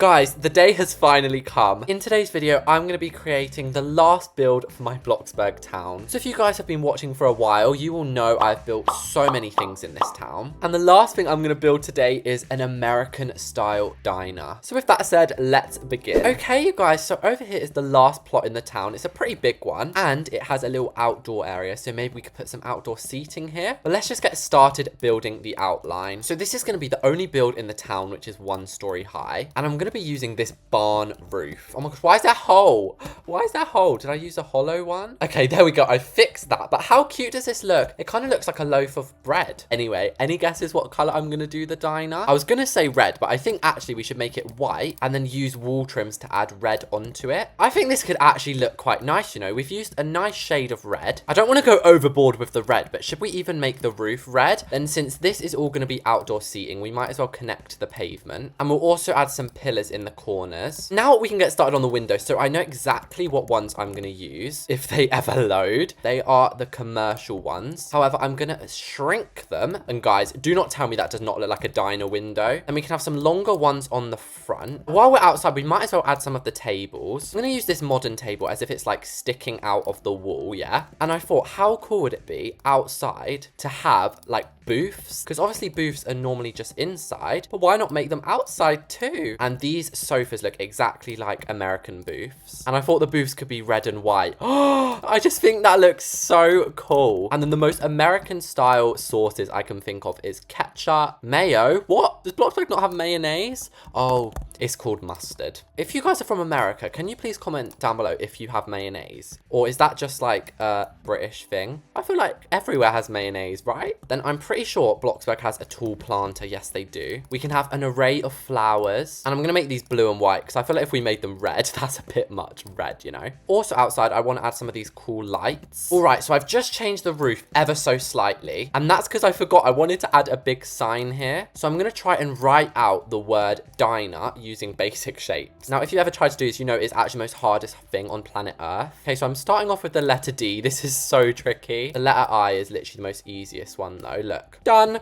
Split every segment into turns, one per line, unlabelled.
Guys, the day has finally come. In today's video, I'm going to be creating the last build for my BLOXBURG town. So if you guys have been watching for a while, you will know I've built so many things in this town. And the last thing I'm going to build today is an American style diner. So with that said, let's begin. Okay, you guys, so over here is the last plot in the town. It's a pretty big one and it has a little outdoor area. So maybe we could put some outdoor seating here. But let's just get started building the outline. So this is going to be the only build in the town which is 1 story high. And I'm going to be using this barn roof. Oh my gosh, why is that hole? Why is that hole? Did I use a hollow one? Okay, there we go. I fixed that. But how cute does this look? It kind of looks like a loaf of bread. Anyway, any guesses what color I'm going to do the diner? I was going to say red, but I think actually we should make it white and then use wall trims to add red onto it. I think this could actually look quite nice, you know. We've used a nice shade of red. I don't want to go overboard with the red, but should we even make the roof red? Then since this is all going to be outdoor seating, we might as well connect to the pavement. And we'll also add some pillars in the corners. Now we can get started on the windows. So I know exactly what ones I'm going to use if they ever load. They are the commercial ones. However, I'm going to shrink them. And guys, do not tell me that does not look like a diner window. And we can have some longer ones on the front. While we're outside, we might as well add some of the tables. I'm going to use this modern table as if it's like sticking out of the wall, yeah? And I thought, how cool would it be outside to have like booths? Because obviously booths are normally just inside, but why not make them outside too? And these sofas look exactly like American booths. And I thought the booths could be red and white. Oh, I just think that looks so cool. And then the most American style sauces I can think of is ketchup, mayo. What? Does BLOXBURG not have mayonnaise? Oh, it's called mustard. If you guys are from America, can you please comment down below if you have mayonnaise? Or is that just like a British thing? I feel like everywhere has mayonnaise, right? Then I'm pretty sure BLOXBURG has a tall planter. Yes, they do. We can have an array of flowers. And I'm going to make these blue and white because I feel like if we made them red, that's a bit much red, you know? Also outside, I want to add some of these cool lights. All right, so I've just changed the roof ever so slightly. And that's because I forgot I wanted to add a big sign here. So I'm going to try and write out the word diner using basic shapes. Now, if you ever tried to do this, you know it's actually the most hardest thing on planet Earth. Okay, so I'm starting off with the letter D. This is so tricky. The letter I is literally the most easiest one though. Look. Done.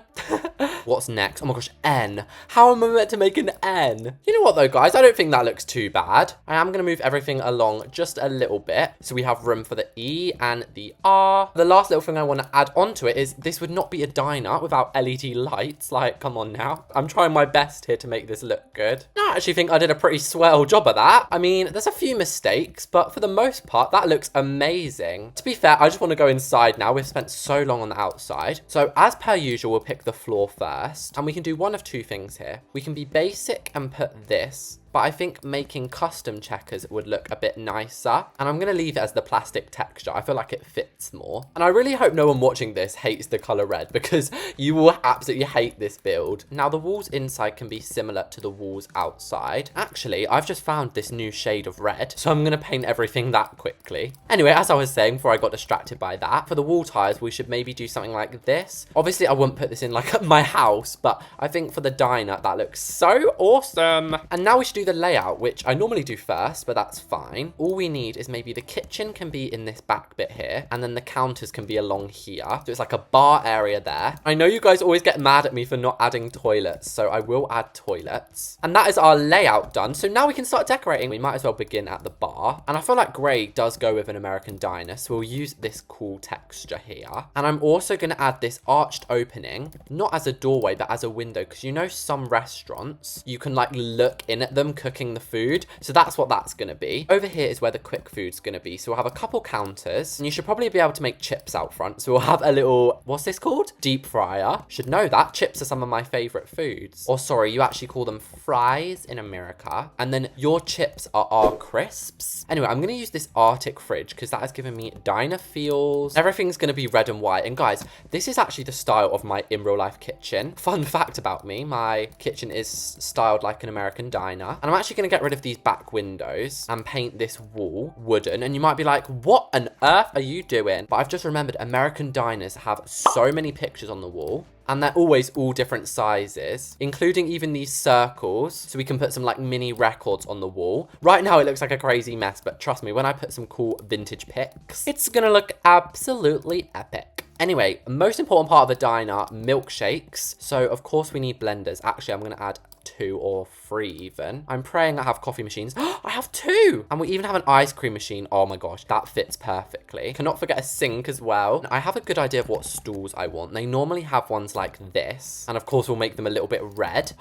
What's next? Oh my gosh, N. How am I meant to make an N? You know what though, guys? I don't think that looks too bad. I am going to move everything along just a little bit. So we have room for the E and the R. The last little thing I want to add onto it is this would not be a diner without LED lights. Like, come on now. I'm trying my best here to make this look good. No, I actually think I did a pretty swell job of that. I mean, there's a few mistakes, but for the most part, that looks amazing. To be fair, I just want to go inside now. We've spent so long on the outside. So as per usual, we'll pick the floor first. And we can do one of two things here. We can be basic and put this. But I think making custom checkers would look a bit nicer. And I'm going to leave it as the plastic texture. I feel like it fits more. And I really hope no one watching this hates the color red because you will absolutely hate this build. Now, the walls inside can be similar to the walls outside. Actually, I've just found this new shade of red. So I'm going to paint everything that quickly. Anyway, as I was saying before I got distracted by that, for the wall tiles, we should maybe do something like this. Obviously, I wouldn't put this in like my house, but I think for the diner, that looks so awesome. And now we should do the layout, which I normally do first, but that's fine. All we need is maybe the kitchen can be in this back bit here, and then the counters can be along here. So it's like a bar area there. I know you guys always get mad at me for not adding toilets, so I will add toilets. And that is our layout done. So now we can start decorating. We might as well begin at the bar. And I feel like grey does go with an American diner, so we'll use this cool texture here. And I'm also going to add this arched opening, not as a doorway, but as a window, because you know some restaurants, you can like look in at them cooking the food. So that's what that's going to be. Over here is where the quick food's going to be. So we'll have a couple counters and you should probably be able to make chips out front. So we'll have a little, what's this called? Deep fryer. Should know that. Chips are some of my favorite foods. Or sorry, you actually call them fries in America. And then your chips are our crisps. Anyway, I'm going to use this Arctic fridge because that has given me diner feels. Everything's going to be red and white. And guys, this is actually the style of my in real life kitchen. Fun fact about me, my kitchen is styled like an American diner. And I'm actually going to get rid of these back windows and paint this wall wooden. And you might be like, what on earth are you doing? But I've just remembered American diners have so many pictures on the wall. And they're always all different sizes, including even these circles. So we can put some like mini records on the wall. Right now it looks like a crazy mess, but trust me, when I put some cool vintage pics, it's gonna look absolutely epic. Anyway, most important part of the diner, milkshakes. So of course we need blenders. Actually, I'm gonna add 2 or 3 even. I'm praying I have coffee machines. I have 2! And we even have an ice cream machine. Oh my gosh, that fits perfectly. Cannot forget a sink as well. I have a good idea of what stools I want. They normally have ones like this. And of course, we'll make them a little bit red.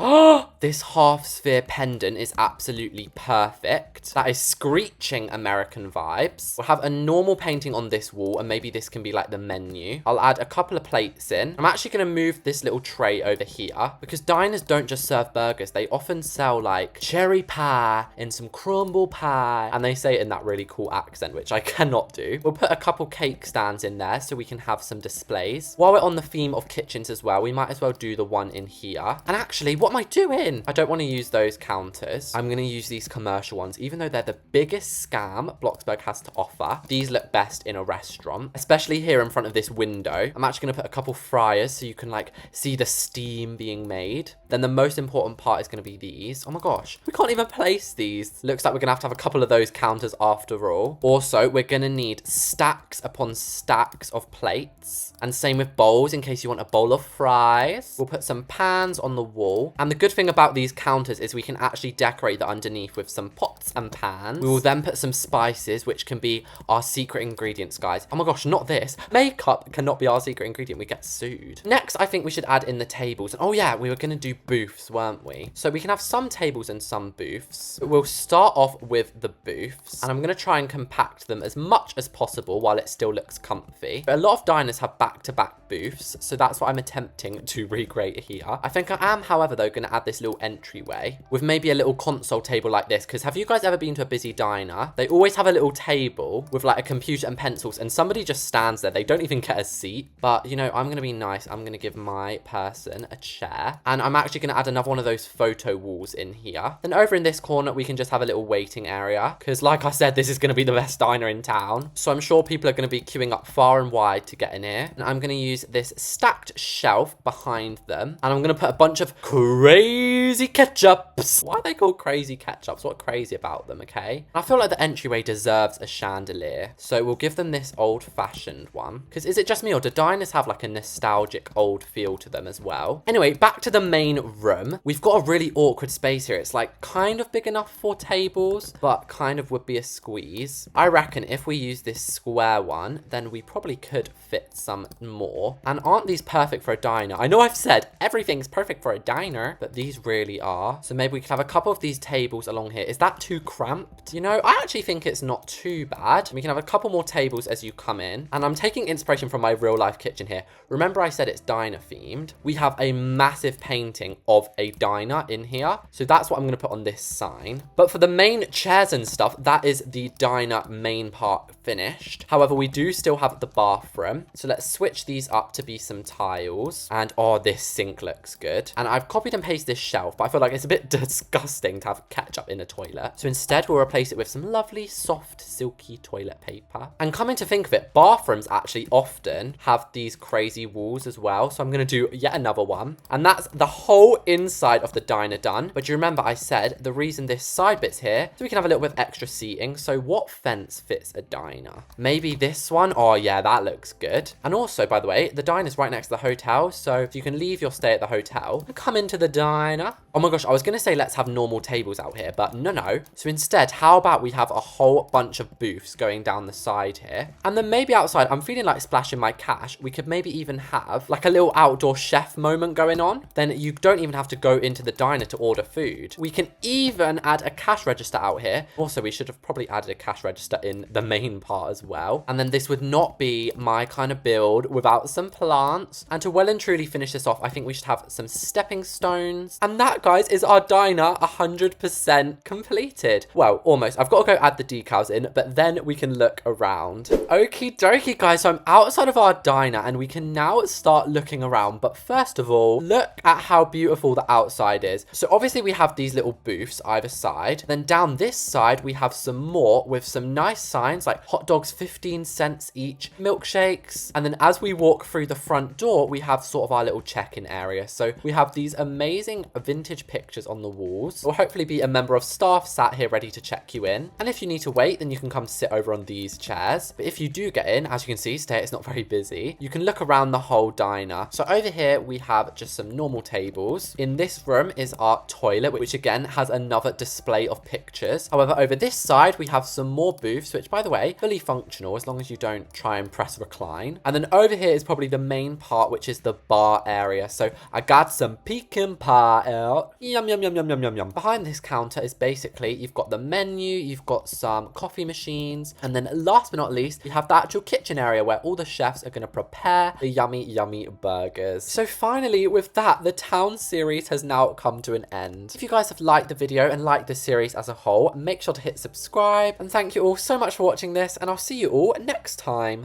This half sphere pendant is absolutely perfect. That is screeching American vibes. We'll have a normal painting on this wall, and maybe this can be like the menu. I'll add a couple of plates in. I'm actually going to move this little tray over here because diners don't just serve burgers. They often sell like cherry pie and some crumble pie, and they say it in that really cool accent, which I cannot do. We'll put a couple cake stands in there so we can have some displays. While we're on the theme of kitchens as well, we might as well do the one in here. And actually, what am I doing? I don't want to use those counters. I'm going to use these commercial ones, even though they're the biggest scam Bloxburg has to offer. These look best in a restaurant, especially here in front of this window. I'm actually going to put a couple fryers so you can like see the steam being made. Then the most important part is going to be these. Oh my gosh, we can't even place these. Looks like we're going to have a couple of those counters after all. Also, we're going to need stacks upon stacks of plates, and same with bowls in case you want a bowl of fries. We'll put some pans on the wall, and the good thing about these counters is we can actually decorate the underneath with some pots and pans. We will then put some spices, which can be our secret ingredients, guys. Oh my gosh, not this. Makeup cannot be our secret ingredient. We get sued. Next, I think we should add in the tables. Oh yeah, we were going to do booths, weren't we? So we can have some tables and some booths. We'll start off with the booths, and I'm going to try and compact them as much as possible while it still looks comfy. A lot of diners have back-to-back booths, so that's what I'm attempting to recreate here. I think I am, however, though, going to add this little entryway with maybe a little console table like this, because have you guys ever been to a busy diner? They always have a little table with like a computer and pencils, and somebody just stands there. They don't even get a seat. But, you know, I'm going to be nice. I'm going to give my person a chair, and I'm actually going to add another one of those photo walls in here. Then over in this corner, we can just have a little waiting area, because like I said, this is going to be the best diner in town. So I'm sure people are going to be queuing up far and wide to get in here. And I'm going to use this stacked shelf behind them, and I'm going to put a bunch of crazy ketchups. Why are they called crazy ketchups? What's crazy about them, okay? I feel like the entryway deserves a chandelier, so we'll give them this old-fashioned one. Because is it just me, or do diners have like a nostalgic old feel to them as well? Anyway, back to the main room. We've got a really awkward space here. It's like kind of big enough for tables, but kind of would be a squeeze. I reckon if we use this square one, then we probably could fit some more. And aren't these perfect for a diner? I know I've said everything's perfect for a diner, but these really are. So maybe we could have a couple of these tables along here. Is that too cramped? You know, I actually think it's not too bad. We can have a couple more tables as you come in. And I'm taking inspiration from my real life kitchen here. Remember I said it's diner themed? We have a massive painting of a diner in here. So that's what I'm going to put on this sign. But for the main chairs and stuff, that is the diner main part finished. However, we do still have the bathroom. So let's switch these up to be some tiles. And oh, this sink looks good. And I've copied and pasted this shelf, but I feel like it's a bit disgusting to have ketchup in a toilet. So instead, we'll replace it with some lovely, soft, silky toilet paper. And coming to think of it, bathrooms actually often have these crazy walls as well. So I'm going to do yet another one. And that's the whole inside of the diner done. But you remember I said the reason this side bit's here, so we can have a little bit of extra seating. So what fence fits a diner? Maybe this one? Oh yeah, that looks good. And also, by the way, the diner's right next to the hotel. So you can leave your stay at the hotel and come into the diner. Oh my gosh, I was going to say let's have normal tables out here, but no. So instead, how about we have a whole bunch of booths going down the side here? And then maybe outside, I'm feeling like splashing my cash. We could maybe even have like a little outdoor chef moment going on. Then you don't even have to go into the diner to order food. We can even add a cash register out here. Also, we should have probably added a cash register in the main part as well. And then this would not be my kind of build without some plants. And to well and truly finish this off, I think we should have some stepping stones. And that, guys, is our diner 100% completed. Well, almost. I've got to go add the decals in, but then we can look around. Okie dokie, guys. So I'm outside of our diner and we can now start looking around. But first of all, look at how beautiful the outside is. So obviously we have these little booths either side. Then down this side, we have some more with some nice signs like hot dogs 15 cents each, milkshakes. And then as we walk through the front door, we have sort of our little check-in area. So we have these amazing vintage pictures on the walls. There will hopefully be a member of staff sat here ready to check you in. And if you need to wait, then you can come sit over on these chairs. But if you do get in, as you can see, it's not very busy. You can look around the whole diner. So over here, we have just some normal tables. In this row, room is our toilet, which again has another display of pictures. However, over this side, we have some more booths, which by the way, fully functional as long as you don't try and press recline. And then over here is probably the main part, which is the bar area. So I got some pecan pie out. Yum, yum, yum, yum, yum, yum, yum. Behind this counter is basically, you've got the menu, you've got some coffee machines, and then last but not least, you have the actual kitchen area where all the chefs are going to prepare the yummy, yummy burgers. So finally, with that, the town series has now come to an end. If you guys have liked the video and liked the series as a whole, make sure to hit subscribe, and thank you all so much for watching this, and I'll see you all next time.